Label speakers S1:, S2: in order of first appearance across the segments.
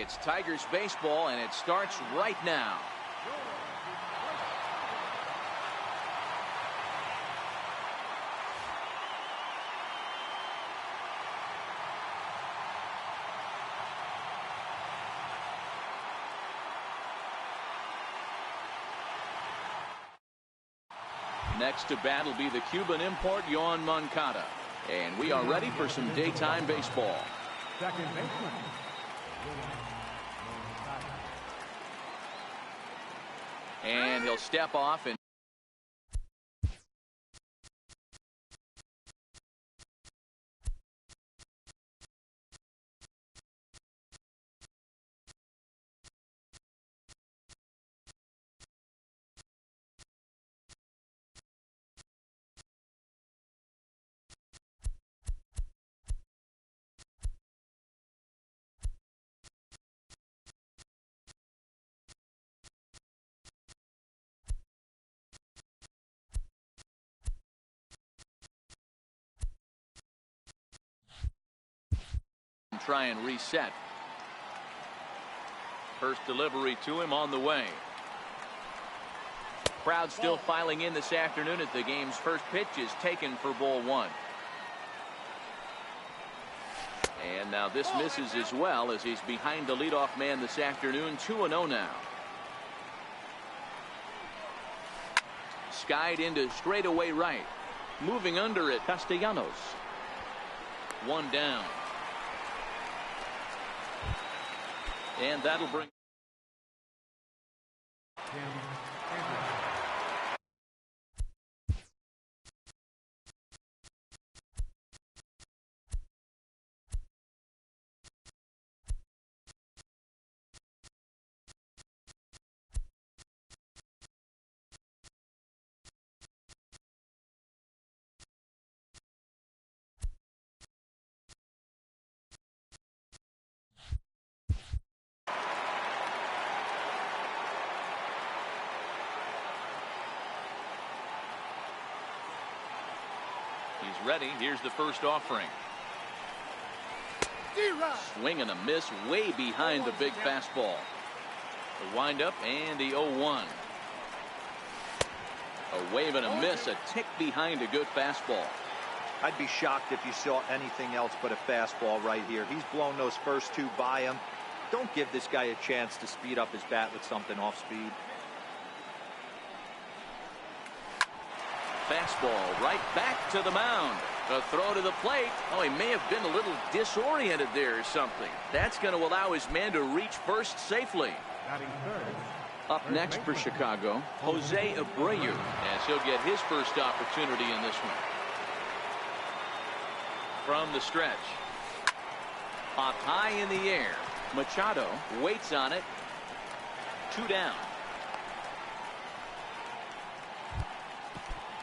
S1: It's Tigers baseball, and it starts right now. Next to bat will be the Cuban import, Yoan Moncada. And we are ready for some daytime baseball.
S2: Second baseman.
S1: And he'll step off and try and reset. First delivery to him on the way. Crowd still filing in this afternoon as the game's first pitch is taken for ball one. And now this misses as well as he's behind the leadoff man this afternoon. 2-0 now. Skied into straightaway right. Moving under it, Castellanos. One down. And that'll bring. He's ready. Here's the first offering. Swing and a miss way behind the big fastball. The windup and the 0-1. A wave and a miss, a tick behind a good fastball.
S3: I'd be shocked if you saw anything else but a fastball right here. He's blown those first two by him. Don't give this guy a chance to speed up his bat with something off speed.
S1: Fastball right back to the mound. A throw to the plate. Oh, he may have been a little disoriented there or something. That's going to allow his man to reach first safely. Up next for Chicago, Jose Abreu, as he'll get his first opportunity in this one. From the stretch. Up high in the air. Machado waits on it. 2 down.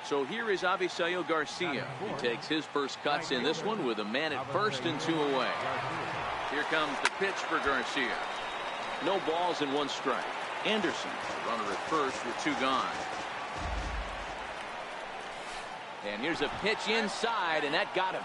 S1: So here is Avisail Garcia. He takes his first cuts in this one with a man at first and 2 away. Here comes the pitch for Garcia. No balls and 1 strike. Anderson, runner at first with 2 gone. And here's a pitch inside, and that got him.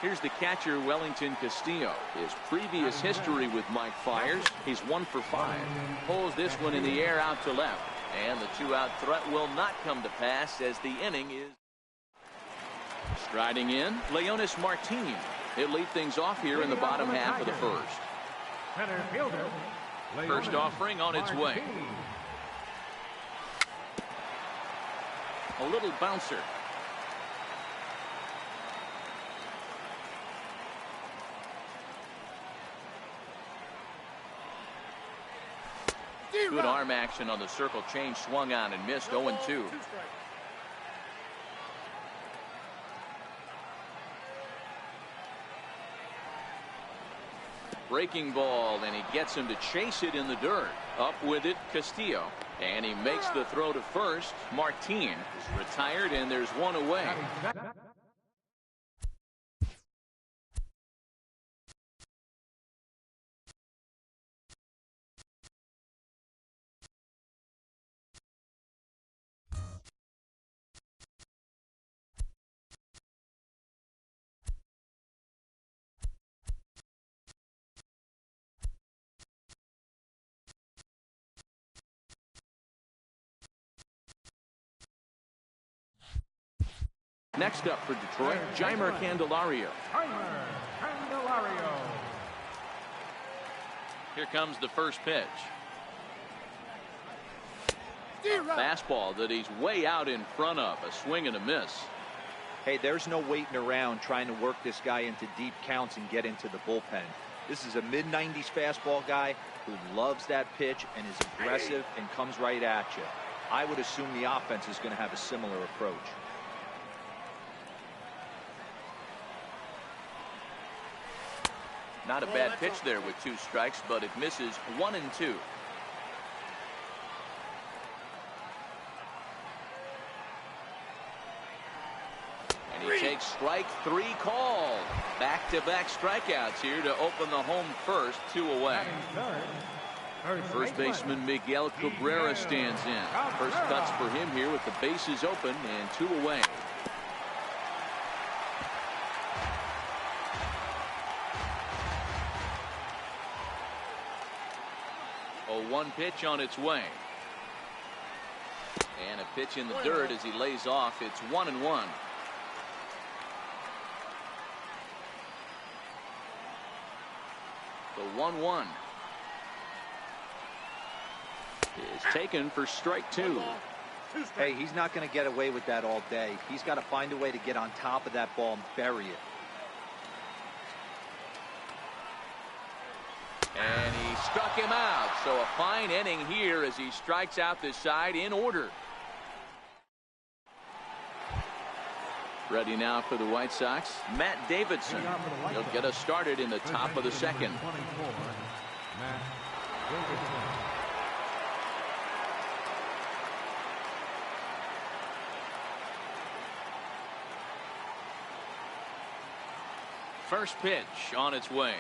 S1: Here's the catcher, Wellington Castillo. His previous history with Mike Fiers, he's 1 for 5. Pulls this one in the air out to left. And the 2-out threat will not come to pass as the inning is. Striding in, Leonis Martin. He'll lead things off here in the bottom half of the first. First offering on its way. A little bouncer. Good arm action on the circle change, swung on and missed. 0-2. Breaking ball, and he gets him to chase it in the dirt. Up with it, Castillo, and he makes the throw to first. Martin is retired, and there's 1 away. Next up for Detroit, Jeimer Candelario. Here comes the first pitch. Fastball that he's way out in front of. A swing and a miss.
S3: Hey, there's no waiting around trying to work this guy into deep counts and get into the bullpen. This is a mid-90s fastball guy who loves that pitch and is aggressive and comes right at you. I would assume the offense is going to have a similar approach.
S1: Not a bad pitch there with 2 strikes, but it misses 1 and 2. And he takes strike 3 called. Back-to-back strikeouts here to open the home first, 2 away. First baseman Miguel Cabrera stands in. First cuts for him here with the bases open and 2 away. A 1 pitch on its way. And a pitch in the dirt as he lays off. It's 1-1. The 1-1 is taken for strike 2.
S3: Hey, he's not going to get away with that all day. He's got to find a way to get on top of that ball and bury it.
S1: And he struck him out. So a fine inning here as he strikes out this side in order. Ready now for the White Sox, Matt Davidson. He'll get us started in the top of the second. First pitch on its way.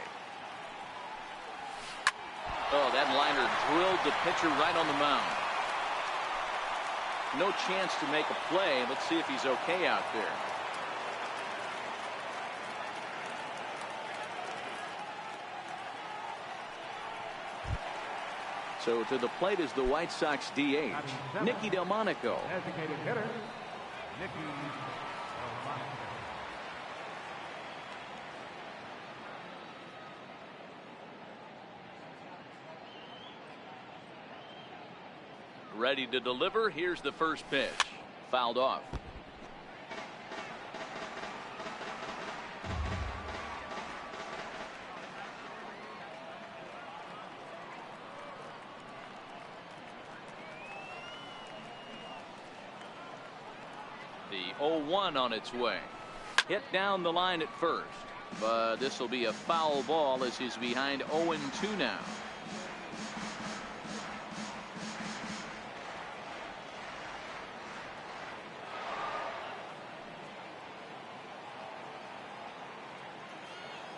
S1: Oh, that liner drilled the pitcher right on the mound. No chance to make a play. Let's see if he's okay out there. So to the plate is the White Sox DH, Nicky Delmonico.
S2: Designated hitter, Nicky Delmonico.
S1: Ready to deliver. Here's the first pitch. Fouled off. The 0-1 on its way. Hit down the line at first. But this will be a foul ball as he's behind 0-2 now.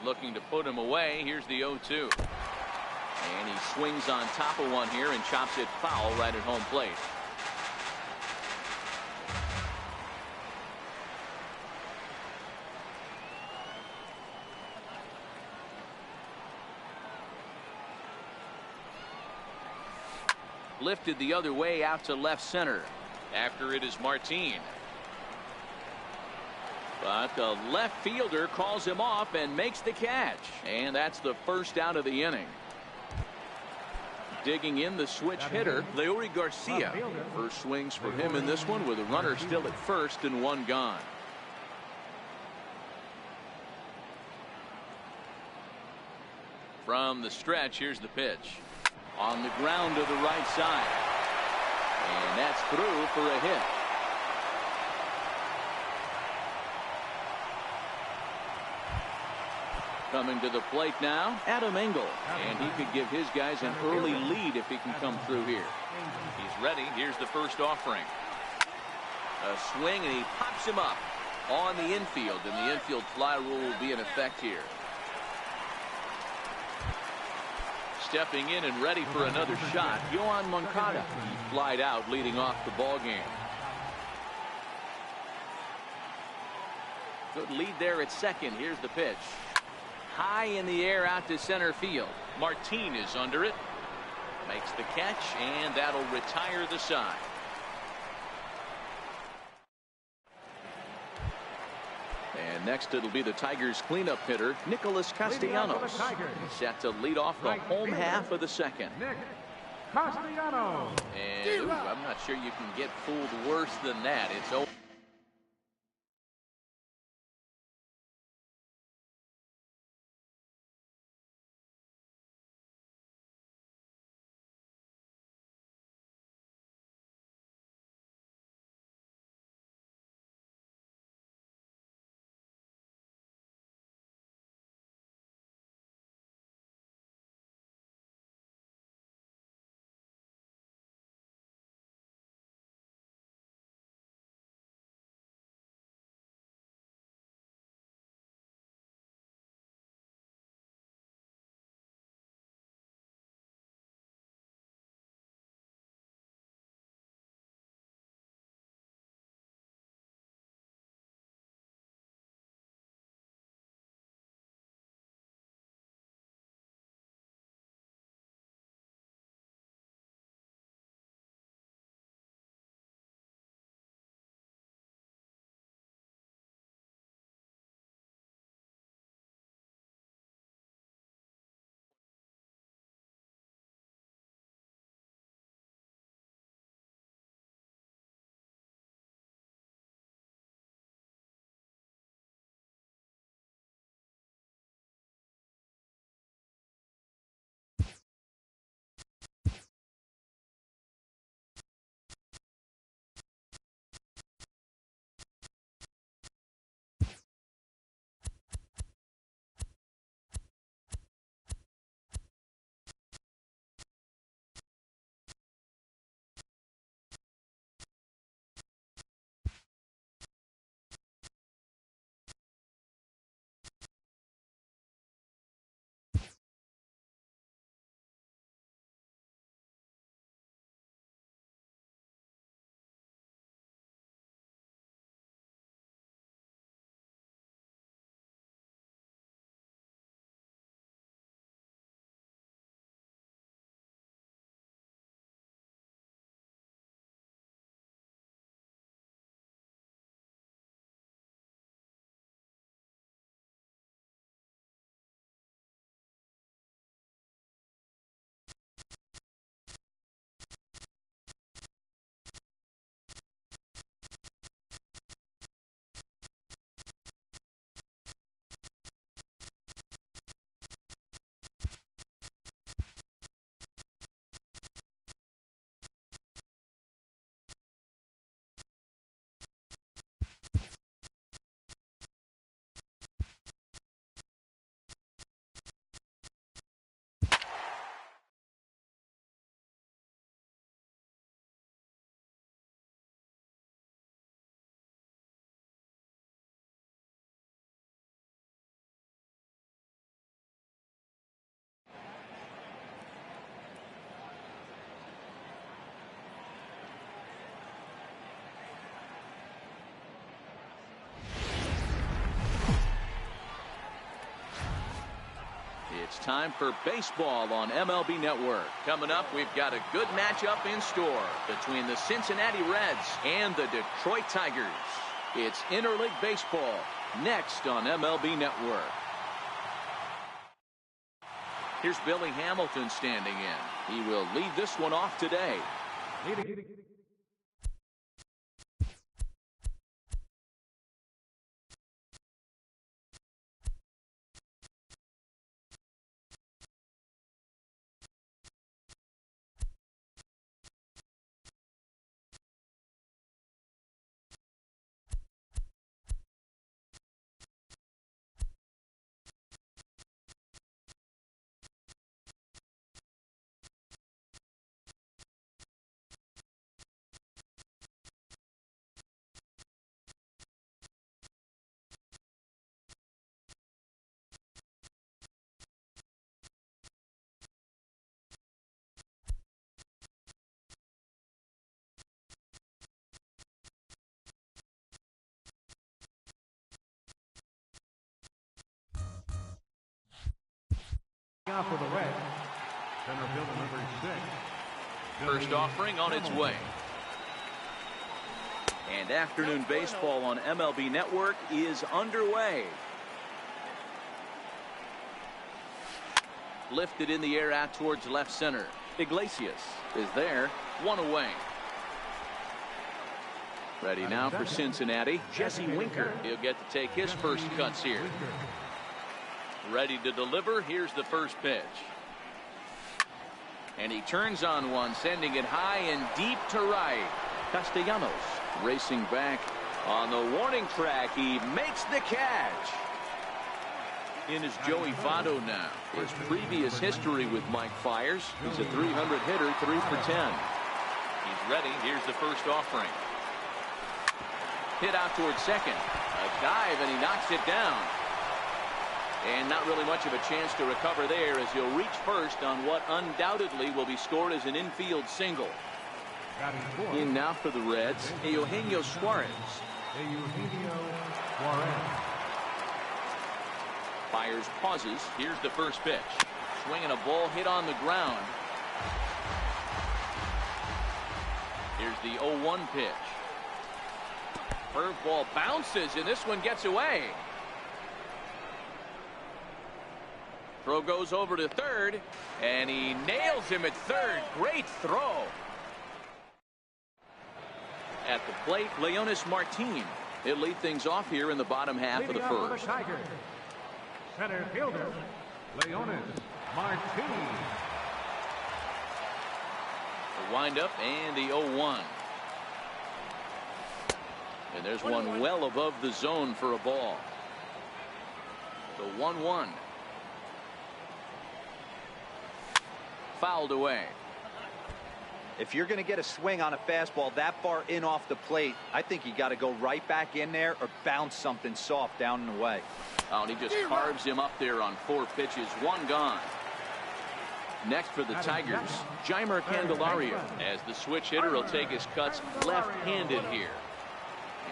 S1: Looking to put him away. Here's the 0-2. And he swings on top of one here and chops it foul right at home plate. Lifted the other way out to left center. After it is Martin. But the left fielder calls him off and makes the catch. And that's the first out of the inning. Digging in the switch hitter, Leury Garcia. First swings for him in this one with a runner still at first and 1 gone. From the stretch, here's the pitch. On the ground to the right side. And that's through for a hit. Coming to the plate now, Adam Engel. And he could give his guys an early lead if he can come through here. He's ready. Here's the first offering. A swing, and he pops him up on the infield. And the infield fly rule will be in effect here. Stepping in and ready for another shot, Yohan Moncada. He flied out leading off the ball game. Good lead there at second. Here's the pitch. High in the air out to center field. Martin is under it. Makes the catch, and that'll retire the side. And next it'll be the Tigers cleanup hitter, Nicholas Castellanos. Set to lead off the home half of the second.
S2: Nick Castellanos.
S1: And I'm not sure you can get fooled worse than that. It's over. It's time for baseball on MLB Network. Coming up, we've got a good matchup in store between the Cincinnati Reds and the Detroit Tigers. It's interleague baseball next on MLB Network. Here's Billy Hamilton standing in. He will lead this one off today.
S2: For the Reds, center fielder number 6.
S1: First offering on its way. And afternoon baseball on MLB Network is underway. Lifted in the air out towards left center. Iglesias is there. One away. Ready now for Cincinnati. Jesse Winker. He'll get to take his first cuts here. Ready to deliver. Here's the first pitch. And he turns on one, sending it high and deep to right. Castellanos racing back on the warning track. He makes the catch. In is Joey Votto now. His previous history with Mike Fiers. He's a 300 hitter, 3 for 10. He's ready. Here's the first offering. Hit out towards second. A dive, and he knocks it down. And not really much of a chance to recover there, as he'll reach first on what undoubtedly will be scored as an infield single. In now for the Reds, Eugenio Suarez. Fiers pauses. Here's the first pitch. Swinging a ball hit on the ground. Here's the 0-1 pitch. Curveball bounces, and this one gets away. Throw goes over to third, and he nails him at third. Great throw. At the plate, Leonis Martin. He'll lead things off here in the bottom half of the first.
S2: Center fielder, Leonis Martin.
S1: The windup and the 0-1. And there's one well above the zone for a ball. The 1-1. Fouled away.
S3: If you're going to get a swing on a fastball that far in off the plate, I think you got to go right back in there or bounce something soft down and away.
S1: Oh, and he just carves him up there on 4 pitches. One gone. Next for the Tigers, Jeimer Candelario, as the switch hitter will take his cuts left-handed here.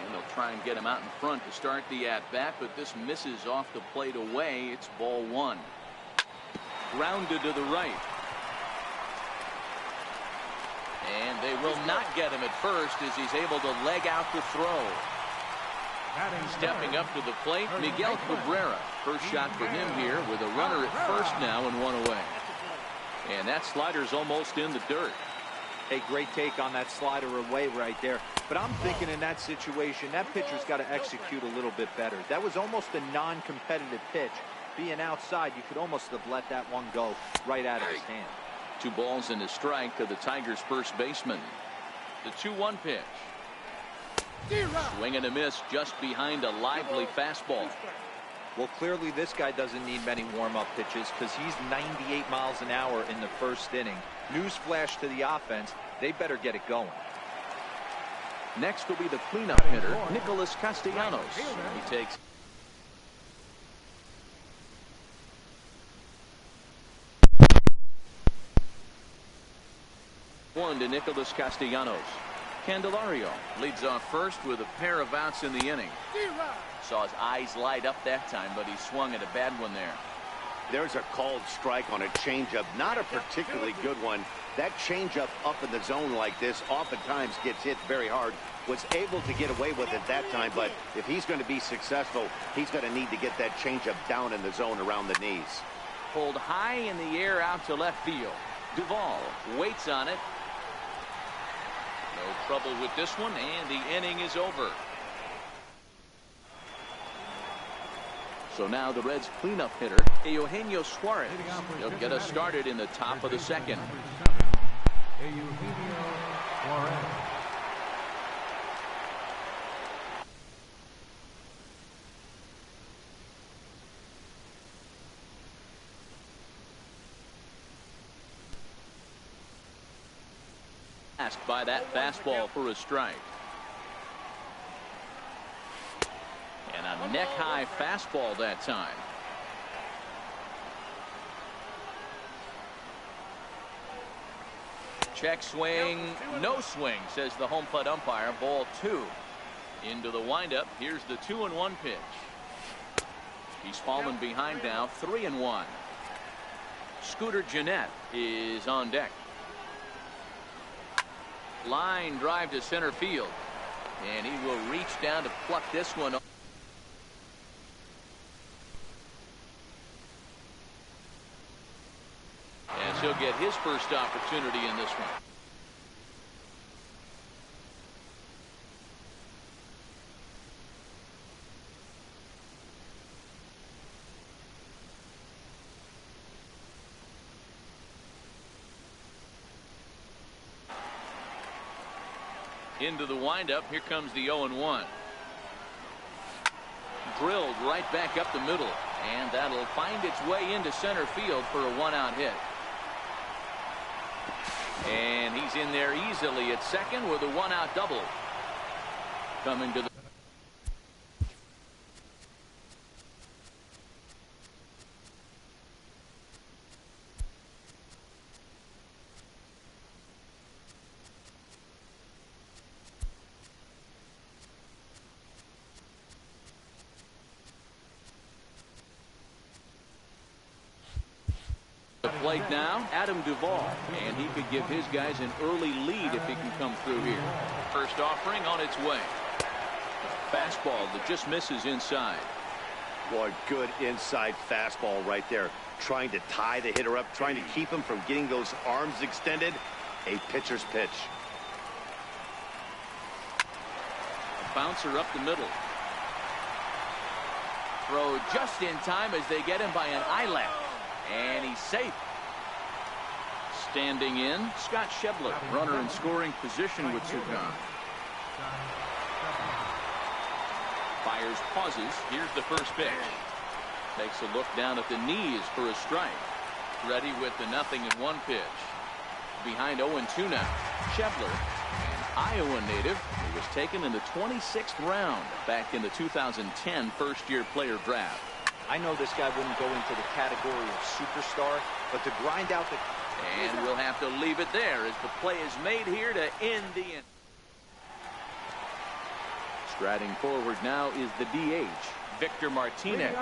S1: And they'll try and get him out in front to start the at-bat, but this misses off the plate away. It's ball 1. Grounded to the right. And they will not get him at first as he's able to leg out the throw. Stepping up to the plate, Miguel Cabrera. First shot for him here with a runner at first now and 1 away. And that slider's almost in the dirt.
S3: Hey, great take on that slider away right there. But I'm thinking in that situation, that pitcher's got to execute a little bit better. That was almost a non-competitive pitch. Being outside, you could almost have let that one go right out of his hand.
S1: 2 balls and a strike to the Tigers' first baseman. The 2-1 pitch. Swing and a miss just behind a lively fastball.
S3: Well, clearly this guy doesn't need many warm-up pitches because he's 98 miles an hour in the first inning. Newsflash to the offense, they better get it going.
S1: Next will be the cleanup hitter, Nicholas Castellanos. He takes one to Nicholas Castellanos. Candelario leads off first with a pair of outs in the inning. Saw his eyes light up that time, but he swung at a bad one there.
S4: There's a called strike on a changeup, not a particularly good one. That changeup up in the zone like this oftentimes gets hit very hard. Was able to get away with it that time, but if he's going to be successful, he's going to need to get that changeup down in the zone around the knees.
S1: Pulled high in the air out to left field. Duvall waits on it. No trouble with this one, and the inning is over. So now the Reds' cleanup hitter, Eugenio Suarez. He'll get us started in the top of the second.
S2: Eugenio Suarez.
S1: Asked by that fastball for a strike. And a neck-high fastball that time. Check swing, no swing, says the home plate umpire. Ball 2. Into the windup. Here's the 2-1 pitch. He's fallen behind now, 3-1. Scooter Gennett is on deck. Line drive to center field. And he will reach down to pluck this one. And he'll get his first opportunity in this one. Into the windup. Here comes the 0-1. Drilled right back up the middle. And that'll find its way into center field for a one-out hit. And he's in there easily at second with a one-out double. Coming to the plate now, Adam Duvall, and he could give his guys an early lead if he can come through here. First offering on its way. Fastball that just misses inside.
S4: Boy, good inside fastball right there. Trying to tie the hitter up, trying to keep him from getting those arms extended. A pitcher's pitch.
S1: A bouncer up the middle. Throw just in time as they get him by an eyelash. And he's safe. Standing in, Scott Shebler, runner in scoring position with Sukan. Fires, pauses. Here's the first pitch. Takes a look down at the knees for a strike. Ready with the 0-1 pitch. Behind 0-2 now. Shebler, an Iowa native, who was taken in the 26th round back in the 2010 first-year player draft.
S3: I know this guy wouldn't go into the category of superstar, but to grind out the...
S1: And we'll have to leave it there as the play is made here to end the inning. Striding forward now is the DH, Victor Martinez,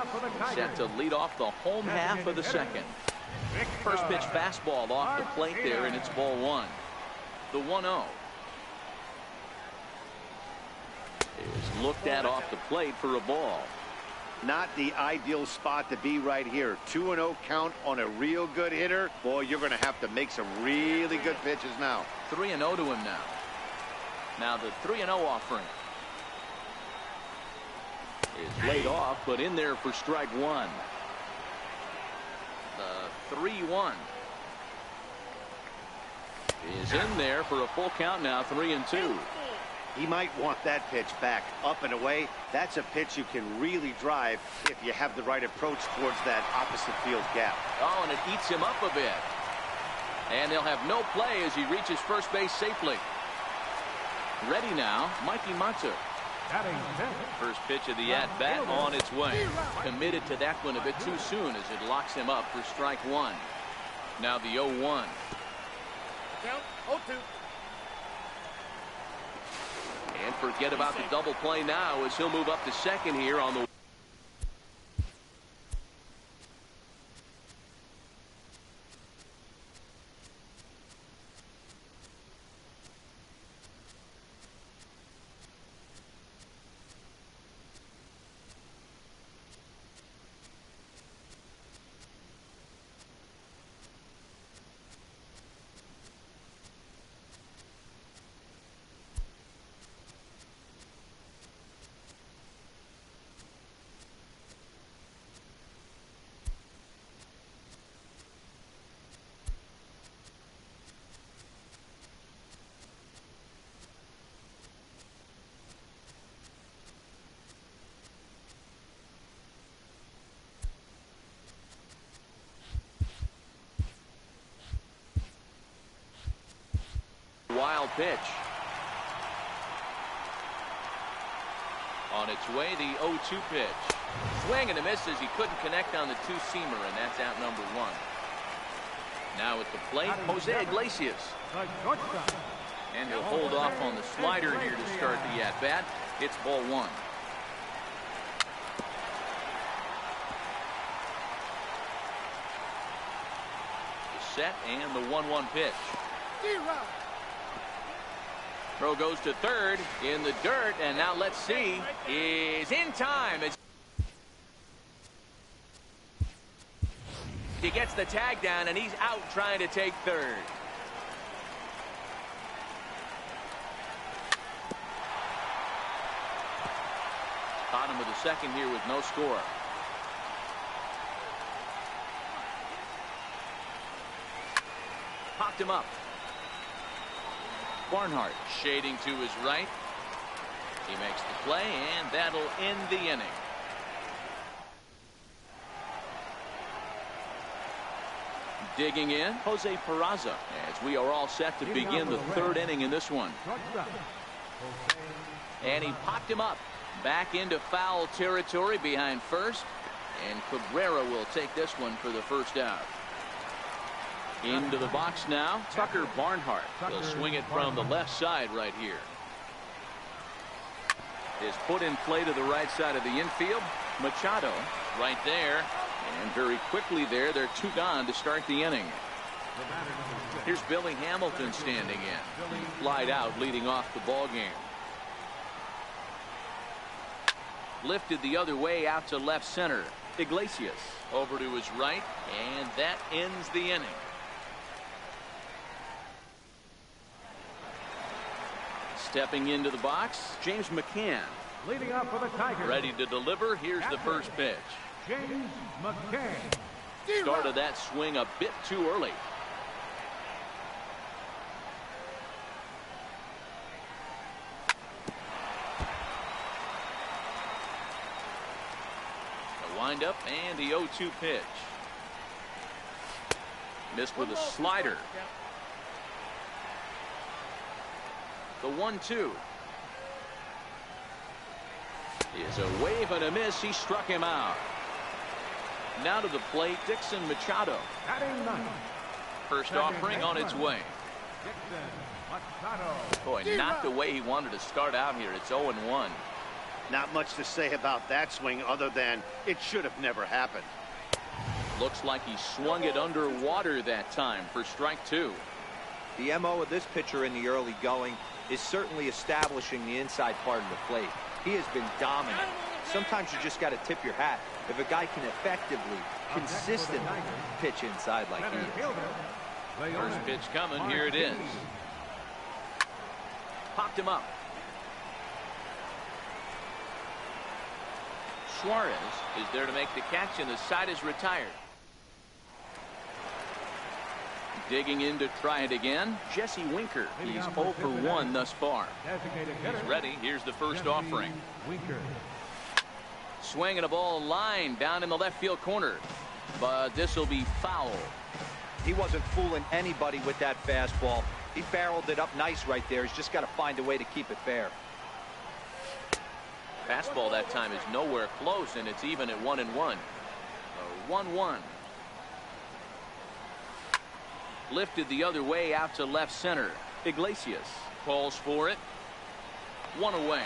S1: set to lead off the home half of the second. First pitch fastball off the plate there, and it's ball one. The 1-0 is looked at off the plate for a ball.
S4: Not the ideal spot to be right here. 2-0 count on a real good hitter. Boy, you're going to have to make some really good pitches now.
S1: 3-0 to him now. Now the 3-0 offering is laid off, but in there for strike one. The 3-1 is in there for a full count now. 3-2.
S4: He might want that pitch back, up and away. That's a pitch you can really drive if you have the right approach towards that opposite field gap.
S1: Oh, and it eats him up a bit. And they'll have no play as he reaches first base safely. Ready now, Mikey Matsu. First pitch of the at-bat on its way. Committed to that one a bit too soon as it locks him up for strike one. Now the 0-1.
S5: Count 0-2.
S1: And forget about the double play now as he'll move up to second here on the... Wild pitch. On its way, the 0-2 pitch. Swing and a miss as he couldn't connect on the two-seamer, and that's out number one. Now at the plate, Jose Iglesias. And he'll hold off on the slider here to start the at-bat. It's ball one. The set and the 1-1 pitch. Throw goes to third in the dirt, and now let's see. Is in time. He gets the tag down, and he's out trying to take third. Bottom of the second here with no score. Popped him up. Barnhart shading to his right. He makes the play, and that'll end the inning. Digging in, Jose Peraza, as we are all set to begin the third inning in this one. And he popped him up. Back into foul territory behind first. And Cabrera will take this one for the first out. Into the box now, Tucker Barnhart will swing it from the left side right here. Is put in play to the right side of the infield. Machado right there. And very quickly there, they're two gone to start the inning. Here's Billy Hamilton standing in. He flied out leading off the ball game. Lifted the other way out to left center. Iglesias over to his right, and that ends the inning. Stepping into the box, James McCann.
S2: Leading up for the Tigers.
S1: Ready to deliver. Here's the first pitch.
S2: James McCann.
S1: Started that swing a bit too early. The windup and the 0-2 pitch. Missed with a slider. The 1-2 is a wave and a miss. He struck him out. Now to the plate, Dixon Machado. First offering on its way. Boy, not the way he wanted to start out here. It's 0-1.
S4: Not much to say about that swing other than it should have never happened.
S1: Looks like he swung it underwater that time for strike two.
S3: The MO of this pitcher in the early going is certainly establishing the inside part of the plate. He has been dominant. Sometimes you just got to tip your hat if a guy can effectively, consistently pitch inside like he is.
S1: First pitch coming. Here it is. Popped him up. Suarez is there to make the catch, and the side is retired. Digging in to try it again, Jesse Winker. He's 0 for 1 thus far. He's ready. Here's the first offering. Swinging a ball line down in the left field corner, but this will be foul.
S3: He wasn't fooling anybody with that fastball. He barreled it up nice right there. He's just got to find a way to keep it fair.
S1: Fastball that time is nowhere close, and it's even at 1-1. 1-1. Lifted the other way out to left center. Iglesias calls for it. One away.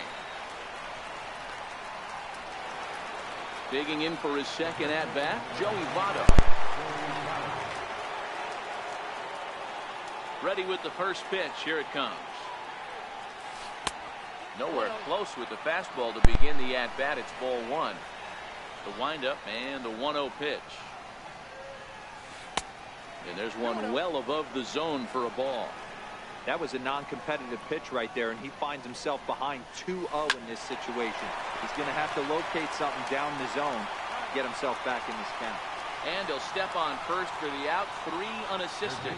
S1: Digging in for his second at bat, Joey Votto. Ready with the first pitch. Here it comes. Nowhere close with the fastball to begin the at bat. It's ball one. The windup and the 1-0 pitch. And there's one well above the zone for a ball.
S3: That was a non-competitive pitch right there, and he finds himself behind 2-0 in this situation. He's going to have to locate something down the zone to get himself back in this count.
S1: And he'll step on first for the out. 3 unassisted.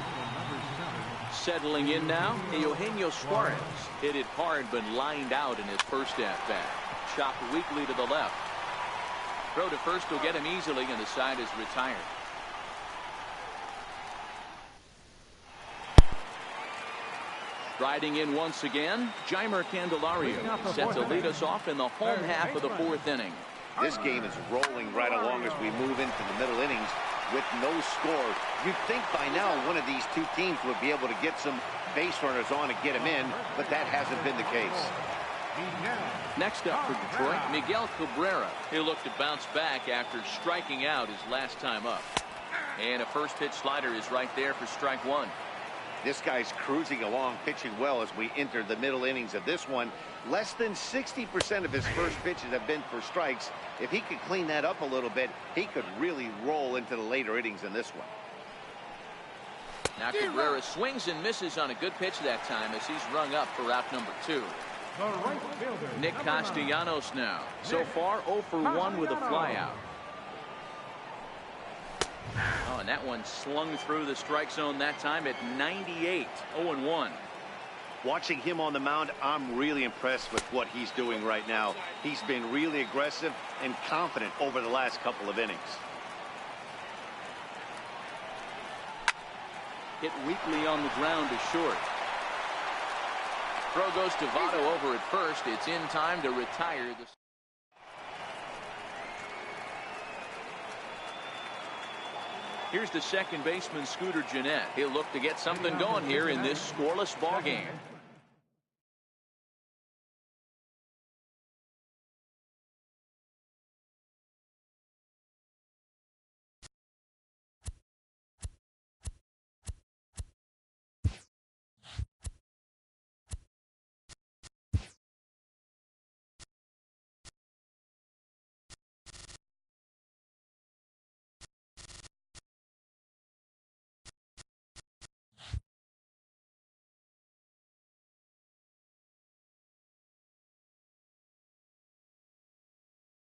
S1: Settling in now, Eugenio Suarez. Hit it hard but lined out in his first at-bat. Chopped weakly to the left. Throw to first will get him easily, and the side is retired. Riding in once again, Jeimer Candelario set to lead us off in the home half of the 4th inning.
S4: This game is rolling right along as we move into the middle innings with no score. You'd think by now one of these two teams would be able to get some base runners on and get them in, but that hasn't been the case.
S1: Next up for Detroit, Miguel Cabrera. He'll look to bounce back after striking out his last time up. And a first pitch slider is right there for strike one.
S4: This guy's cruising along, pitching well as we enter the middle innings of this one. Less than 60% of his first pitches have been for strikes. If he could clean that up a little bit, he could really roll into the later innings in this one.
S1: Now Cabrera swings and misses on a good pitch that time as he's rung up for out number 2.
S2: The right fielder,
S1: Nick Castellanos now. So far 0 for 1 with a flyout. Oh, and that one slung through the strike zone that time at 98. 0-1.
S4: Watching him on the mound, I'm really impressed with what he's doing right now. He's been really aggressive and confident over the last couple of innings.
S1: Hit weakly on the ground to short. Throw goes to Votto over at first. It's in time to retire the... Here's the second baseman, Scooter Gennett. He'll look to get something going here in this scoreless ball game.